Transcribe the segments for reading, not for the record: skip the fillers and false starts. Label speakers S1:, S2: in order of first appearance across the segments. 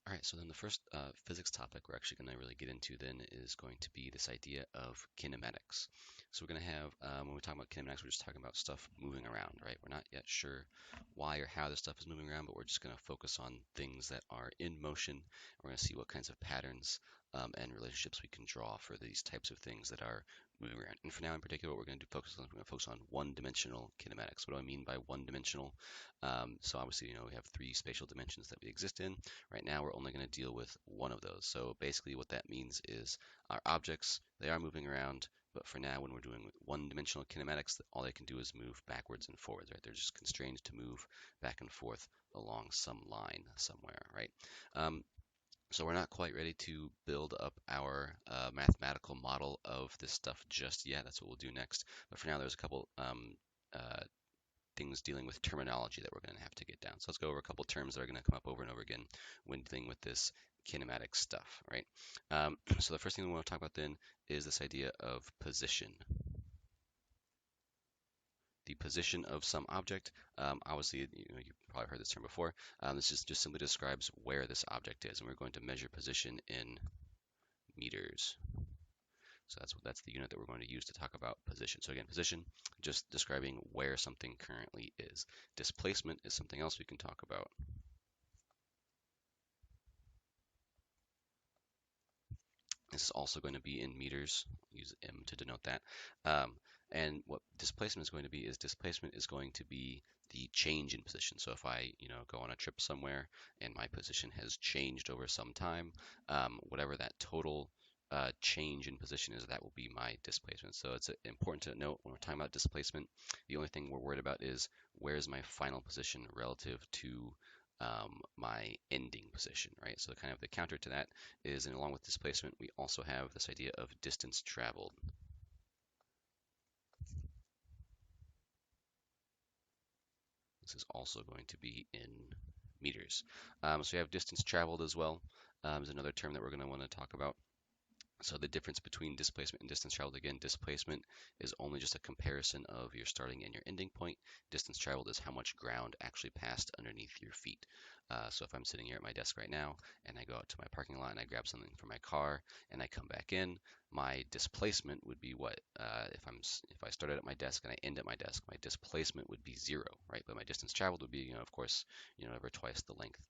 S1: All right, so then the first physics topic we're actually going to really get into then is going to be this idea of kinematics. So we're going to have, when we talk about kinematics, we're just talking about stuff moving around, right? We're not yet sure why or how this stuff is moving around, but we're just going to focus on things that are in motion. We're going to see what kinds of patterns and relationships we can draw for these types of things that are moving around. And for now in particular, what we're going to focus on, we're going to focus on one-dimensional kinematics. What do I mean by one-dimensional? So obviously, we have three spatial dimensions that we exist in. Right now, we're only going to deal with one of those. So basically what that means is our objects, they are moving around, but for now, when we're doing one-dimensional kinematics, all they can do is move backwards and forwards, right? They're just constrained to move back and forth along some line somewhere, right? So we're not quite ready to build up our mathematical model of this stuff just yet. That's what we'll do next. But for now, there's a couple uh, things dealing with terminology that we're going to have to get down. So let's go over a couple terms that are going to come up over and over again when dealing with this kinematic stuff, right? So the first thing we want to talk about then is this idea of position. The position of some object. Obviously, you've probably heard this term before. This just simply describes where this object is, and we're going to measure position in meters. So that's the unit that we're going to use to talk about position. So again, position, just describing where something currently is. Displacement is something else we can talk about. This is also going to be in meters. Use M to denote that. And what displacement is going to be is displacement is going to be the change in position. So if I, go on a trip somewhere and my position has changed over some time, whatever that total change in position is, that will be my displacement. So it's important to note when we're talking about displacement, the only thing we're worried about is where's my final position relative to my ending position, right? So kind of the counter to that is, and along with displacement, we also have this idea of distance traveled. This is also going to be in meters. So we have distance traveled as well, is another term that we're going to want to talk about. So the difference between displacement and distance traveled, again, displacement is only just a comparison of your starting and your ending point. Distance traveled is how much ground actually passed underneath your feet. So if I'm sitting here at my desk right now and I go out to my parking lot and I grab something from my car and I come back in, my displacement would be what? If I started at my desk and I end at my desk, my displacement would be 0, right? But my distance traveled would be, of course, over twice the length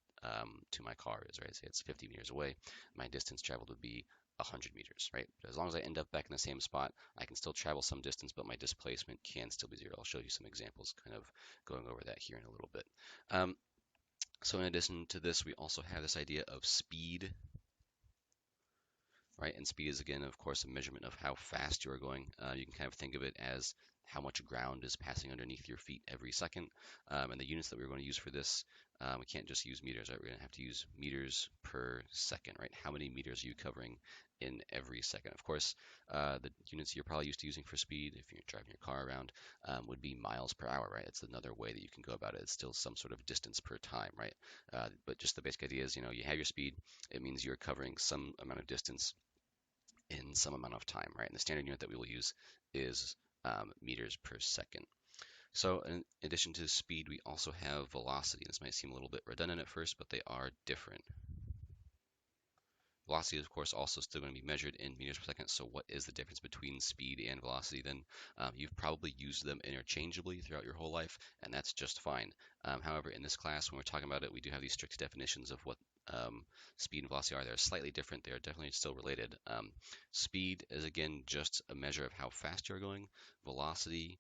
S1: to my car is, right? Say it's 50 meters away. My distance traveled would be 100 meters, right? But as long as I end up back in the same spot, I can still travel some distance, but my displacement can still be 0. I'll show you some examples kind of going over that here in a little bit. So in addition to this, we also have this idea of speed, right? And speed is, again, of course, a measurement of how fast you are going. You can kind of think of it as how much ground is passing underneath your feet every second. And the units that we're going to use for this, we can't just use meters, right? We're going to have to use meters per second, right? How many meters are you covering in every second? Of course, the units you're probably used to using for speed, if you're driving your car around, would be miles per hour, right? It's another way that you can go about it. It's still some sort of distance per time, right? But just the basic idea is, you have your speed. It means you're covering some amount of distance in some amount of time, right? And the standard unit that we will use is meters per second. So in addition to speed, we also have velocity. This might seem a little bit redundant at first, but they are different. Velocity is, of course, also still going to be measured in meters per second. So what is the difference between speed and velocity then? You've probably used them interchangeably throughout your whole life, and that's just fine. However, in this class, when we're talking about it, we do have these strict definitions of what speed and velocity are. They're slightly different. They are definitely still related. Speed is, again, just a measure of how fast you're going. Velocity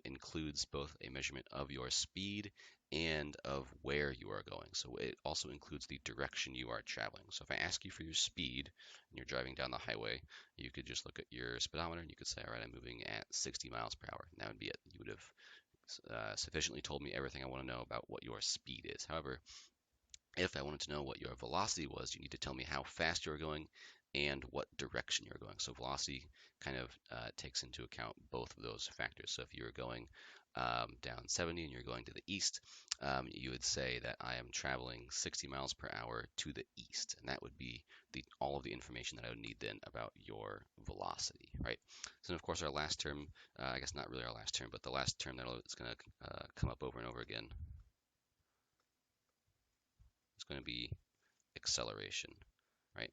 S1: includes both a measurement of your speed and of where you are going. So it also includes the direction you are traveling. So if I ask you for your speed and you're driving down the highway, you could just look at your speedometer and you could say, all right, I'm moving at 60 miles per hour. And that would be it. You would have sufficiently told me everything I want to know about what your speed is. However, if I wanted to know what your velocity was, you need to tell me how fast you're going and what direction you're going. So velocity kind of takes into account both of those factors. So if you're going down 70 and you're going to the east, you would say that I am traveling 60 miles per hour to the east. And that would be all of the information that I would need then about your velocity, right? So of course our last term, I guess not really our last term, but the last term that is going to come up over and over again is going to be acceleration, right?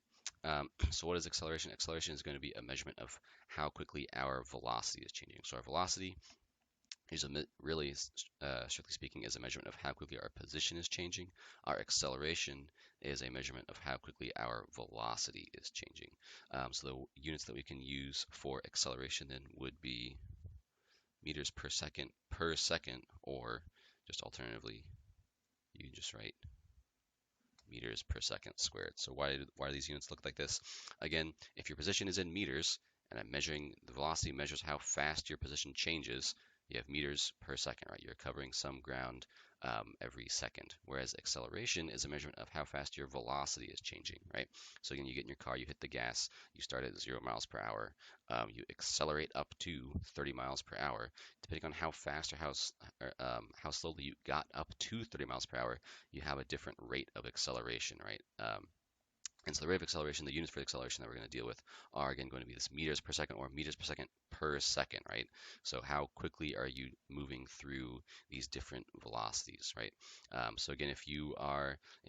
S1: So what is acceleration? Acceleration is going to be a measurement of how quickly our velocity is changing. So our velocity is really, strictly speaking, is a measurement of how quickly our position is changing. Our acceleration is a measurement of how quickly our velocity is changing. So the units that we can use for acceleration then would be meters per second, or just alternatively, you can just write meters per second squared. So why do these units look like this? Again, if your position is in meters and I'm measuring the velocity measures how fast your position changes, you have meters per second, right? You're covering some ground every second. Whereas acceleration is a measurement of how fast your velocity is changing, right? So again, you get in your car, you hit the gas, you start at 0 miles per hour, you accelerate up to 30 miles per hour. Depending on how fast or how slowly you got up to 30 miles per hour, you have a different rate of acceleration, right? And so the rate of acceleration, the units for the acceleration that we're going to deal with are again going to be this meters per second or meters per second, right? So how quickly are you moving through these different velocities, right? So again, if you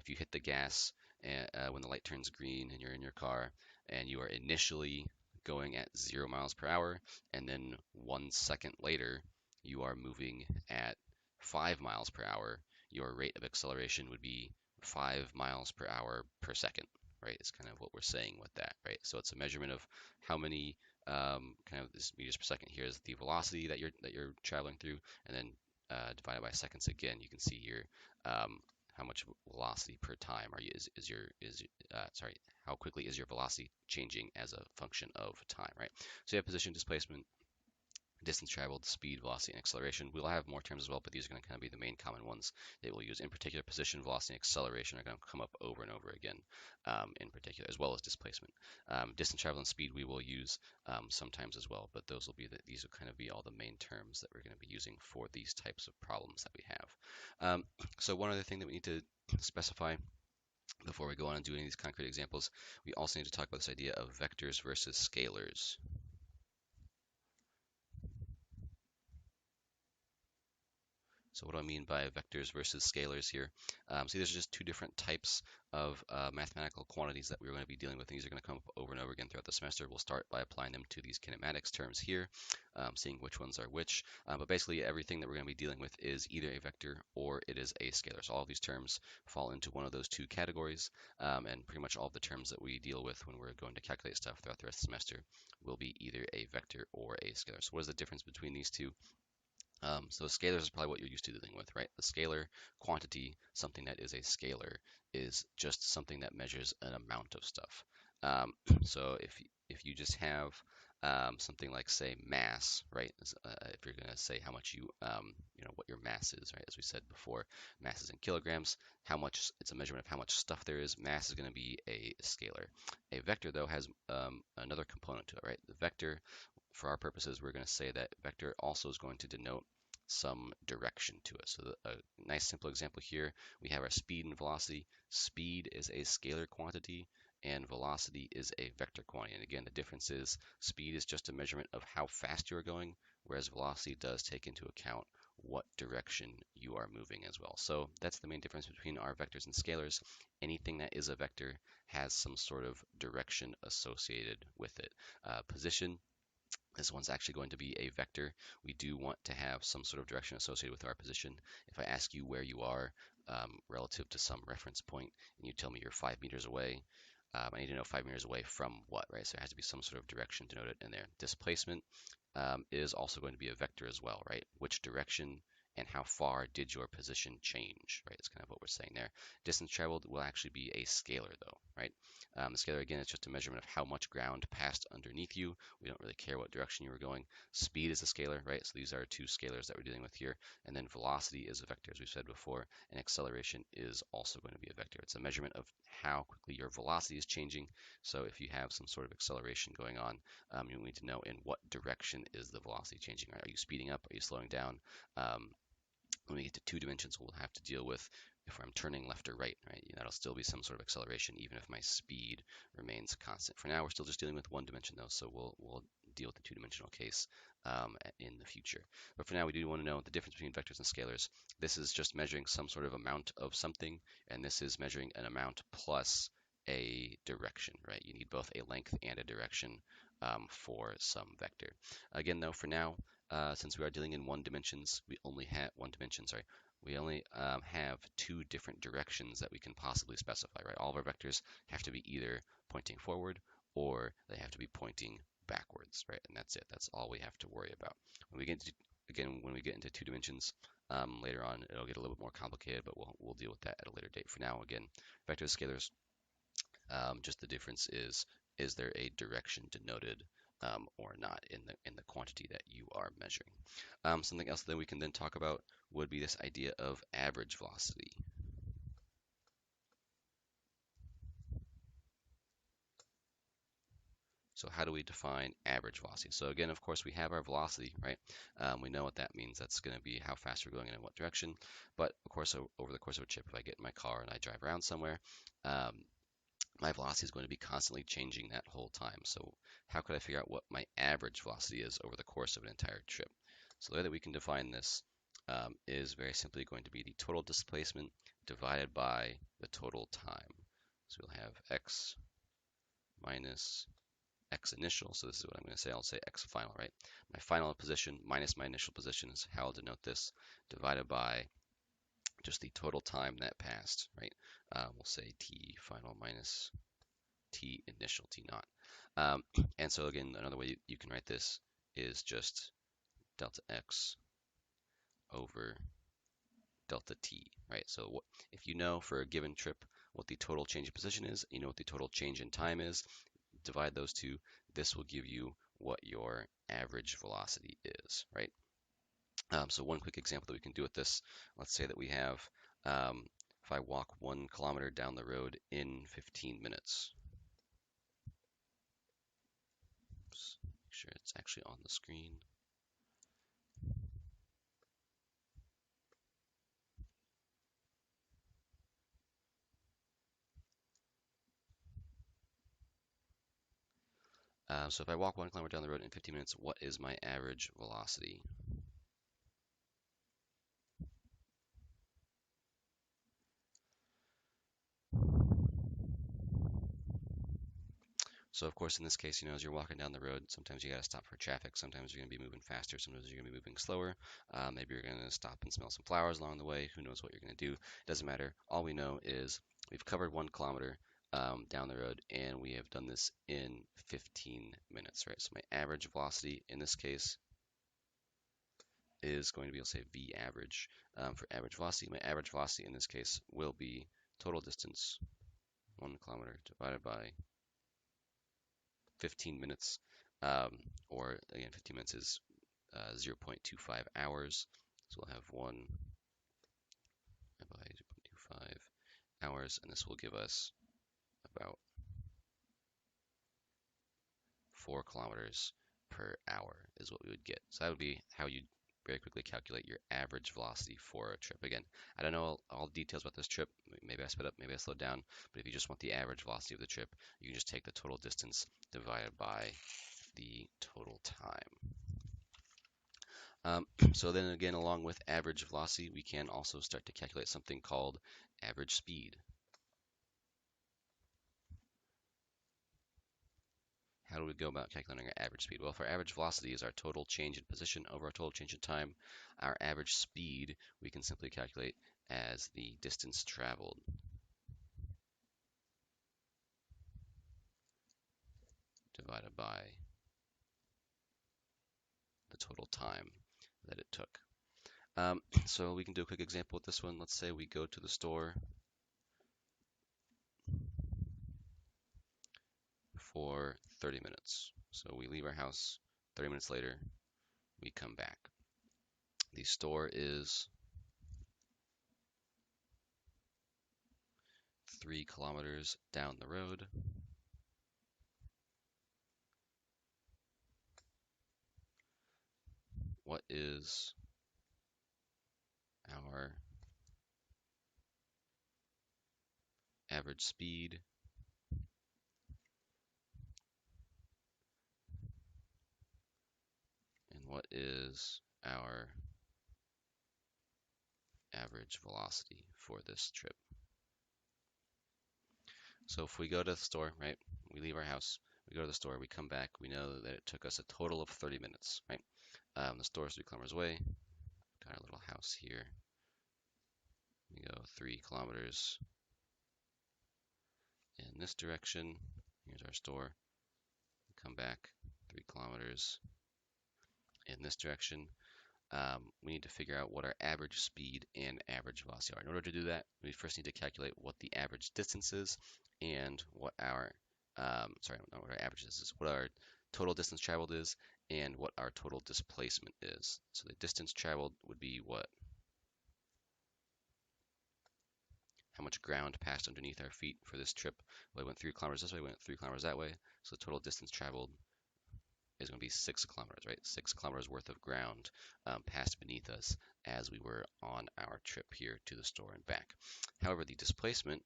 S1: hit the gas when the light turns green and you're in your car and you are initially going at 0 miles per hour, and then 1 second later you are moving at 5 miles per hour, your rate of acceleration would be 5 miles per hour per second, right? Is kind of what we're saying with that, right? So it's a measurement of how many kind of this meters per second here is the velocity that you're traveling through, and then divided by seconds again. You can see here how much velocity per time are you sorry, how quickly is your velocity changing as a function of time, right? So you have position, displacement, distance traveled, speed, velocity, and acceleration. We'll have more terms as well, but these are going to kind of be the main common ones that we'll use. In particular, position, velocity, and acceleration are going to come up over and over again in particular, as well as displacement. Distance traveled and speed we will use sometimes as well, but these will kind of be all the main terms that we're going to be using for these types of problems that we have. So one other thing that we need to specify before we go on and do any of these concrete examples, we also need to talk about this idea of vectors versus scalars. So what do I mean by vectors versus scalars here? See, there's just two different types of mathematical quantities that we're going to be dealing with. These are going to come up over and over again throughout the semester. We'll start by applying them to these kinematics terms here, seeing which ones are which. But basically, everything that we're going to be dealing with is either a vector or it is a scalar. So all of these terms fall into one of those two categories, and pretty much all of the terms that we deal with when we're going to calculate stuff throughout the rest of the semester will be either a vector or a scalar. So what is the difference between these two? So scalars is probably what you're used to dealing with, right? A scalar quantity, something that is a scalar, is just something that measures an amount of stuff. So if you just have something like, say, mass, right? If you're going to say how much what your mass is, right? As we said before, mass is in kilograms. It's a measurement of how much stuff there is. Mass is going to be a scalar. A vector, though, has another component to it, right? The vector, for our purposes, we're going to say that vector also is going to denote some direction to it. So a nice simple example here, we have our speed and velocity. Speed is a scalar quantity and velocity is a vector quantity. And again, the difference is speed is just a measurement of how fast you are going, whereas velocity does take into account what direction you are moving as well. So that's the main difference between our vectors and scalars. Anything that is a vector has some sort of direction associated with it. Position, this one's actually going to be a vector. We do want to have some sort of direction associated with our position. If I ask you where you are relative to some reference point and you tell me you're 5 meters away, I need to know 5 meters away from what, right? So there has to be some sort of direction denoted in there. Displacement is also going to be a vector as well, right? Which direction and how far did your position change, right? It's kind of what we're saying there. Distance traveled will actually be a scalar though, right? The scalar, again, is just a measurement of how much ground passed underneath you. We don't really care what direction you were going. Speed is a scalar, right? So these are two scalars that we're dealing with here. And then velocity is a vector, as we've said before, and acceleration is also going to be a vector. It's a measurement of how quickly your velocity is changing. So if you have some sort of acceleration going on, you need to know in what direction is the velocity changing, right? Are you speeding up? Are you slowing down? When we get to 2 dimensions, we'll have to deal with if I'm turning left or right, right? That'll still be some sort of acceleration, even if my speed remains constant. For now, we're still just dealing with 1 dimension though, so we'll deal with the two-dimensional case in the future. But for now, we do want to know the difference between vectors and scalars. This is just measuring some sort of amount of something, and this is measuring an amount plus a direction, right? You need both a length and a direction for some vector. Again, though, for now, since we are dealing in one dimensions, we only have one dimension, sorry, we only have two different directions that we can possibly specify, right? All of our vectors have to be either pointing forward or they have to be pointing backwards, right? And that's it. That's all we have to worry about. When we get into, again, when we get into two dimensions later on, it'll get a little bit more complicated, but we'll deal with that at a later date. For now, again, vectors, scalars, just the difference is there a direction denoted or not in the quantity that you are measuring. Something else that we can then talk about would be this idea of average velocity. So how do we define average velocity? So again, of course, we have our velocity, right? We know what that means. That's going to be how fast we're going and in what direction. But of course, over the course of a trip, if I get in my car and I drive around somewhere, my velocity is going to be constantly changing that whole time. So how could I figure out what my average velocity is over the course of an entire trip? So the way that we can define this is very simply going to be the total displacement divided by the total time. So we'll have x minus x initial. So this is what I'm going to say. I'll say x final, right? My final position minus my initial position is how I'll denote this, divided by just the total time that passed, right? We'll say t final minus t initial, t naught. And so again, another way you can write this is just delta x over delta t, right? So if you know for a given trip what the total change in position is, you know what the total change in time is, divide those two, this will give you what your average velocity is, right? So one quick example that we can do with this, let's say that we have, if I walk 1 kilometer down the road in 15 minutes. Oops, make sure it's actually on the screen. So if I walk 1 kilometer down the road in 15 minutes, what is my average velocity? So of course, in this case, as you're walking down the road, sometimes you got to stop for traffic. Sometimes you're going to be moving faster. Sometimes you're going to be moving slower. Maybe you're going to stop and smell some flowers along the way. Who knows what you're going to do? It doesn't matter. All we know is we've covered 1 kilometer down the road, and we have done this in 15 minutes, right? So my average velocity in this case is going to be, I'll say V average for average velocity. My average velocity in this case will be total distance, 1 kilometer divided by 15 minutes, or again, 15 minutes is 0.25 hours. So we'll have 1 by 0.25 hours, and this will give us about 4 kilometers per hour is what we would get. So that would be how you very quickly calculate your average velocity for a trip. Again, I don't know all the details about this trip. Maybe I sped up, maybe I slowed down. But if you just want the average velocity of the trip, you can just take the total distance divided by the total time. So then again, along with average velocity, we can also start to calculate something called average speed. How do we go about calculating our average speed? Well, for average velocity is our total change in position over our total change in time. Our average speed we can simply calculate as the distance traveled divided by the total time that it took. So we can do a quick example with this one. Let's say we go to the store for 30 minutes. So we leave our house, 30 minutes later, we come back. The store is 3 kilometers down the road. What is our average speed what is our average velocity for this trip? So if we go to the store, right, we leave our house, we go to the store, we come back, we know that it took us a total of 30 minutes, right? The store is 3 kilometers away. Got our little house here. We go 3 kilometers in this direction. Here's our store. We come back 3 kilometers in this direction. We need to figure out what our average speed and average velocity are. In order to do that, we first need to calculate what the average distance is and what our, sorry, not what our average distance is, what our total distance traveled is and what our total displacement is. So the distance traveled would be what? How much ground passed underneath our feet for this trip. Well, I went 3 kilometers this way, went 3 kilometers that way. So the total distance traveled is going to be 6 kilometers, right? 6 kilometers worth of ground passed beneath us as we were on our trip here to the store and back. However, the displacement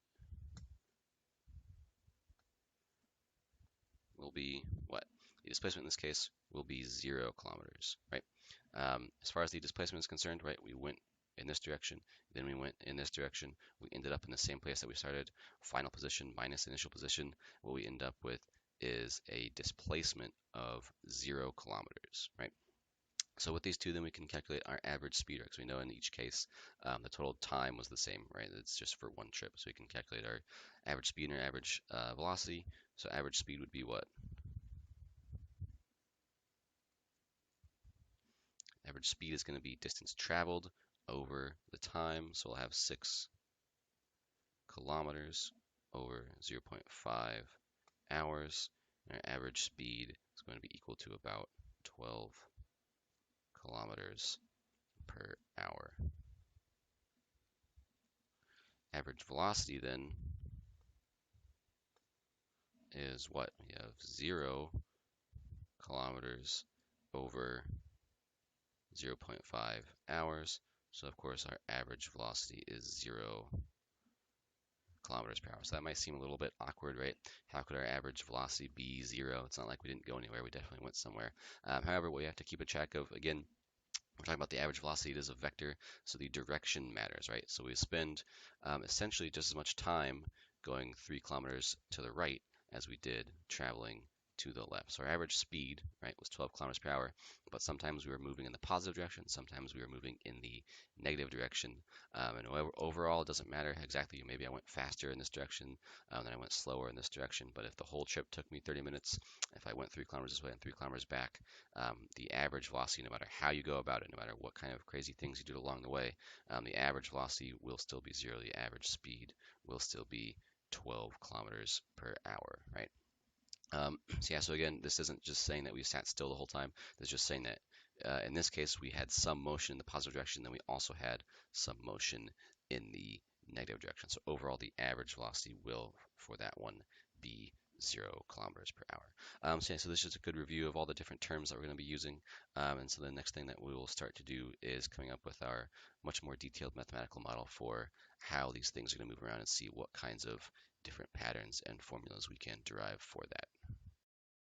S1: will be what? The displacement in this case will be 0 kilometers, right? As far as the displacement is concerned, right, we went in this direction, then we went in this direction. We ended up in the same place that we started. Final position minus initial position. What we end up with is a displacement of 0 kilometers, right? So with these two, then we can calculate our average speed, because we know in each case the total time was the same, right? It's just for one trip. So we can calculate our average speed and our average velocity. So average speed would be what? Average speed is going to be distance traveled over the time. So we'll have 6 kilometers over 0.5 hours. And our average speed is going to be equal to about 12 kilometers per hour. Average velocity then is what? We have 0 kilometers over 0.5 hours. So of course our average velocity is 0 kilometers per hour. So that might seem a little bit awkward, right? How could our average velocity be 0? It's not like we didn't go anywhere. We definitely went somewhere. However, what we have to keep a track of, again, we're talking about the average velocity. It is a vector, so the direction matters, right? So we spend essentially just as much time going 3 kilometers to the right as we did traveling to the left. So our average speed, right, was 12 kilometers per hour, but sometimes we were moving in the positive direction, sometimes we were moving in the negative direction. And overall, it doesn't matter exactly. Maybe I went faster in this direction, then I went slower in this direction. But if the whole trip took me 30 minutes, if I went 3 kilometers this way and 3 kilometers back, the average velocity, no matter how you go about it, no matter what kind of crazy things you do along the way, the average velocity will still be 0. The average speed will still be 12 kilometers per hour, right? So yeah, so again, this isn't just saying that we sat still the whole time. This is just saying that in this case, we had some motion in the positive direction, then we also had some motion in the negative direction. So overall, the average velocity will, for that one, be 0 kilometers per hour. So yeah, so this is a good review of all the different terms that we're going to be using. And so the next thing that we will start to do is coming up with our much more detailed mathematical model for how these things are going to move around and see what kinds of different patterns and formulas we can derive for that.